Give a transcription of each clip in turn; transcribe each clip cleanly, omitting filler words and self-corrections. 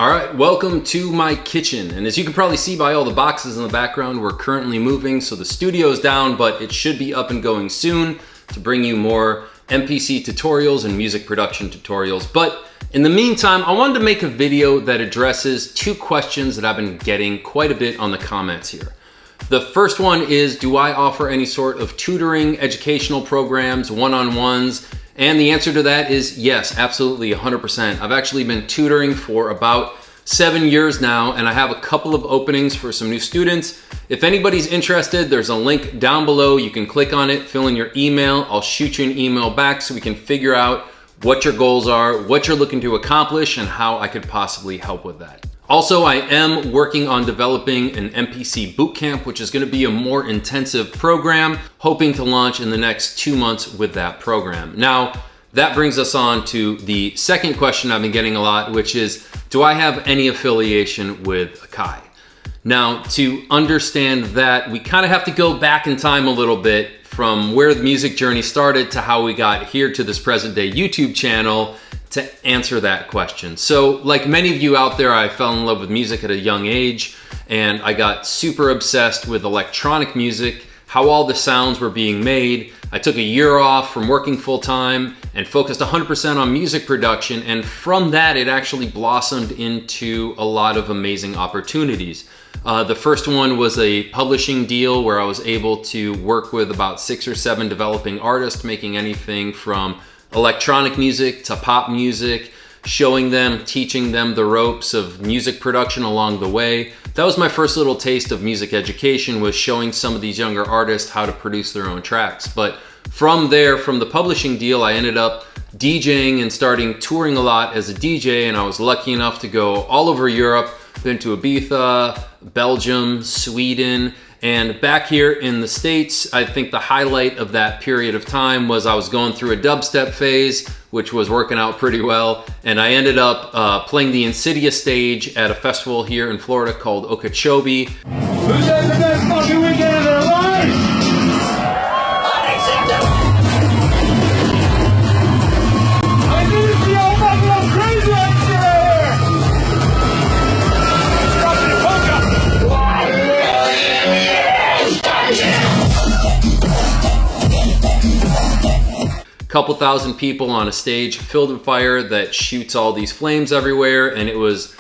All right, welcome to my kitchen. And as you can probably see by all the boxes in the background, we're currently moving. So the studio's down, but it should be up and going soon to bring you more MPC tutorials and music production tutorials. But in the meantime, I wanted to make a video that addresses two questions that I've been getting quite a bit on the comments here. The first one is, do I offer any sort of tutoring, educational programs, one-on-ones? And the answer to that is yes, absolutely, 100%. I've actually been tutoring for about 7 years now, and I have a couple of openings for some new students. If anybody's interested, there's a link down below. You can click on it, fill in your email. I'll shoot you an email back so we can figure out what your goals are, what you're looking to accomplish, and how I could possibly help with that. Also, I am working on developing an MPC bootcamp, which is going to be a more intensive program, hoping to launch in the next 2 months with that program. Now, that brings us on to the second question I've been getting a lot, which is, do I have any affiliation with Akai? Now, to understand that, we kind of have to go back in time a little bit from where the music journey started to how we got here to this present day YouTube channel to answer that question. So like many of you out there, I fell in love with music at a young age, and I got super obsessed with electronic music, how all the sounds were being made. I took a year off from working full time and focused 100% on music production. And from that, it actually blossomed into a lot of amazing opportunities. The first one was a publishing deal where I was able to work with about 6 or 7 developing artists, making anything from electronic music to pop music, showing them, teaching them the ropes of music production along the way. That was my first little taste of music education, was showing some of these younger artists how to produce their own tracks. But from there, from the publishing deal, I ended up DJing and starting touring a lot as a DJ, and I was lucky enough to go all over Europe, been to Ibiza, Belgium, Sweden, and back here in the States, I think the highlight of that period of time was I was going through a dubstep phase, which was working out pretty well. And I ended up playing the Insidious stage at a festival here in Florida called Okeechobee. Who's had the best fucking weekend of their lives? I need to see all fucking crazy lights here! Couple thousand people on a stage filled with fire that shoots all these flames everywhere, and it was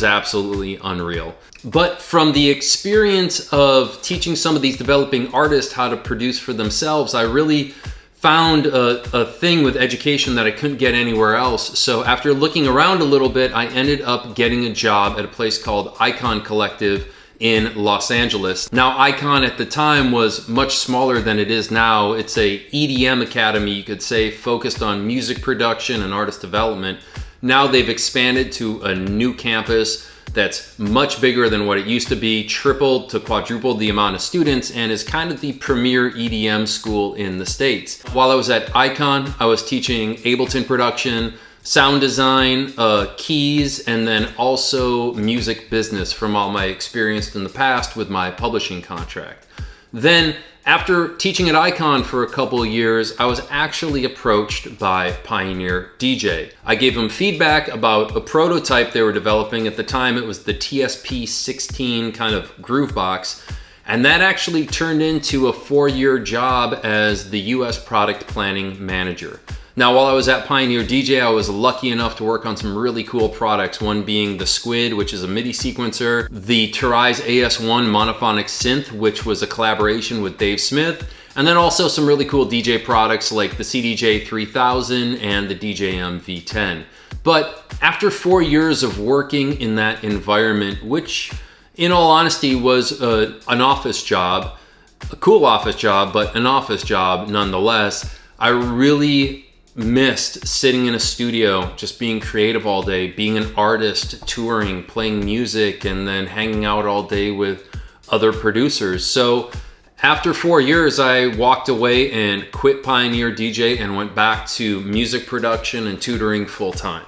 absolutely unreal. But from the experience of teaching some of these developing artists how to produce for themselves, I really found a thing with education that I couldn't get anywhere else. So after looking around a little bit, I ended up getting a job at a place called Icon Collective in Los Angeles. Now, Icon at the time was much smaller than it is now. It's a EDM academy, you could say, focused on music production and artist development. Now they've expanded to a new campus that's much bigger than what it used to be, tripled to quadrupled the amount of students, and is kind of the premier EDM school in the States. While I was at Icon, I was teaching Ableton production, sound design, keys, and then also music business from all my experience in the past with my publishing contract. Then after teaching at Icon for a couple of years, I was actually approached by Pioneer DJ. I gave them feedback about a prototype they were developing. At the time, it was the TSP-16 kind of groove box. And that actually turned into a 4-year job as the US product planning manager. Now, while I was at Pioneer DJ, I was lucky enough to work on some really cool products, one being the Squid, which is a MIDI sequencer, the Turize AS1 monophonic synth, which was a collaboration with Dave Smith, and then also some really cool DJ products like the CDJ 3000 and the DJM V10. But after 4 years of working in that environment, which in all honesty was an office job, a cool office job, but an office job nonetheless, I really missed sitting in a studio, just being creative all day, being an artist, touring, playing music, and then hanging out all day with other producers. So after 4 years, I walked away and quit Pioneer DJ and went back to music production and tutoring full time.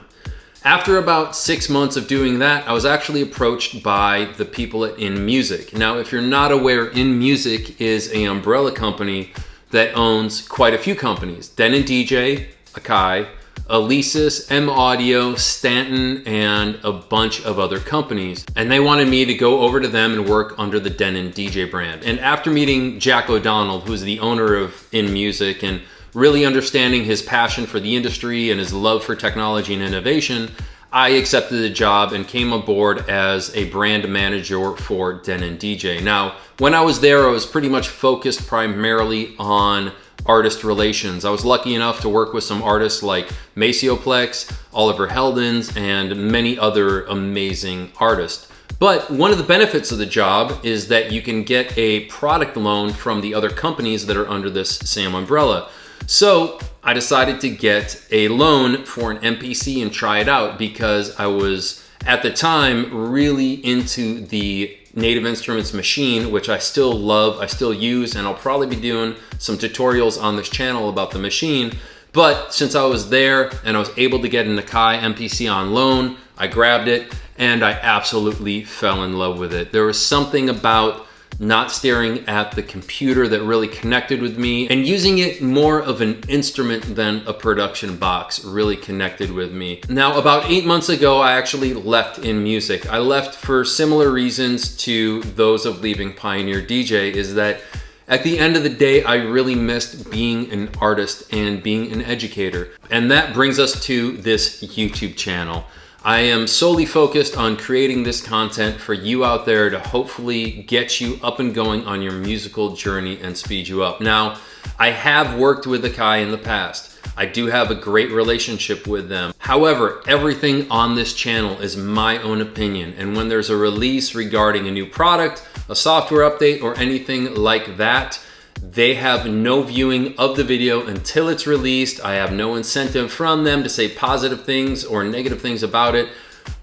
After about 6 months of doing that, I was actually approached by the people at InMusic. Now, if you're not aware, InMusic is an umbrella company that owns quite a few companies. Den and DJ, Akai, Alesis, M Audio, Stanton, and a bunch of other companies. And they wanted me to go over to them and work under the Denon DJ brand. And after meeting Jack O'Donnell, who's the owner of InMusic, and really understanding his passion for the industry and his love for technology and innovation, I accepted the job and came aboard as a brand manager for Denon DJ. Now, when I was there, I was pretty much focused primarily on artist relations. I was lucky enough to work with some artists like Macioplex, Oliver Heldens, and many other amazing artists. But one of the benefits of the job is that you can get a product loan from the other companies that are under this same umbrella. So I decided to get a loan for an MPC and try it out because I was, at the time, really into the Native Instruments machine, which I still love, I still use, and I'll probably be doing some tutorials on this channel about the machine. But since I was there and I was able to get an Akai MPC on loan, I grabbed it and I absolutely fell in love with it. There was something about not staring at the computer that really connected with me, and using it more of an instrument than a production box really connected with me. Now, about 8 months ago, I actually left InMusic. I left for similar reasons to those of leaving Pioneer DJ, is that at the end of the day, I really missed being an artist and being an educator. And that brings us to this YouTube channel. I am solely focused on creating this content for you out there to hopefully get you up and going on your musical journey and speed you up. Now, I have worked with Akai in the past. I do have a great relationship with them. However, everything on this channel is my own opinion. And when there's a release regarding a new product, a software update, or anything like that, they have no viewing of the video until it's released. I have no incentive from them to say positive things or negative things about it.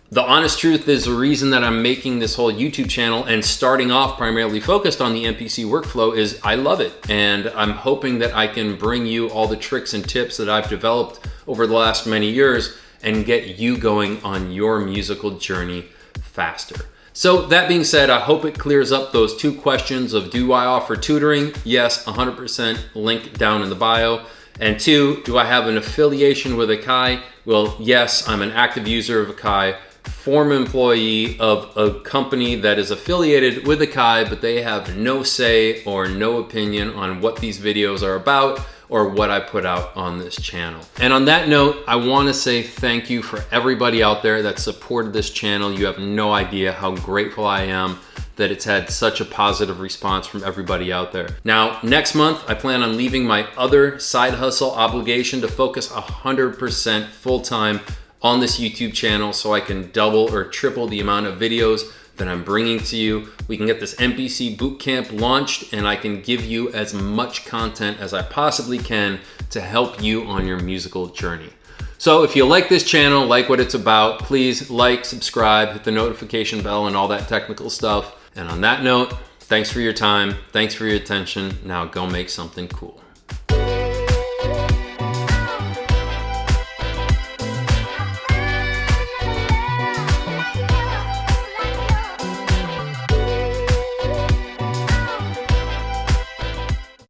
The honest truth is the reason that I'm making this whole YouTube channel and starting off primarily focused on the MPC workflow is I love it. And I'm hoping that I can bring you all the tricks and tips that I've developed over the last many years and get you going on your musical journey faster. So that being said, I hope it clears up those two questions of, do I offer tutoring? Yes, 100%, link down in the bio. And two, do I have an affiliation with Akai? Well, yes, I'm an active user of Akai, former employee of a company that is affiliated with Akai, but they have no say or no opinion on what these videos are about or what I put out on this channel. And on that note, I want to say thank you for everybody out there that supported this channel. You have no idea how grateful I am that it's had such a positive response from everybody out there. Now, next month, I plan on leaving my other side hustle obligation to focus 100% full-time on this YouTube channel so I can double or triple the amount of videos that I'm bringing to you. We can get this MPC bootcamp launched and I can give you as much content as I possibly can to help you on your musical journey. So if you like this channel, like what it's about, please like, subscribe, hit the notification bell and all that technical stuff. And on that note, thanks for your time. Thanks for your attention. Now go make something cool.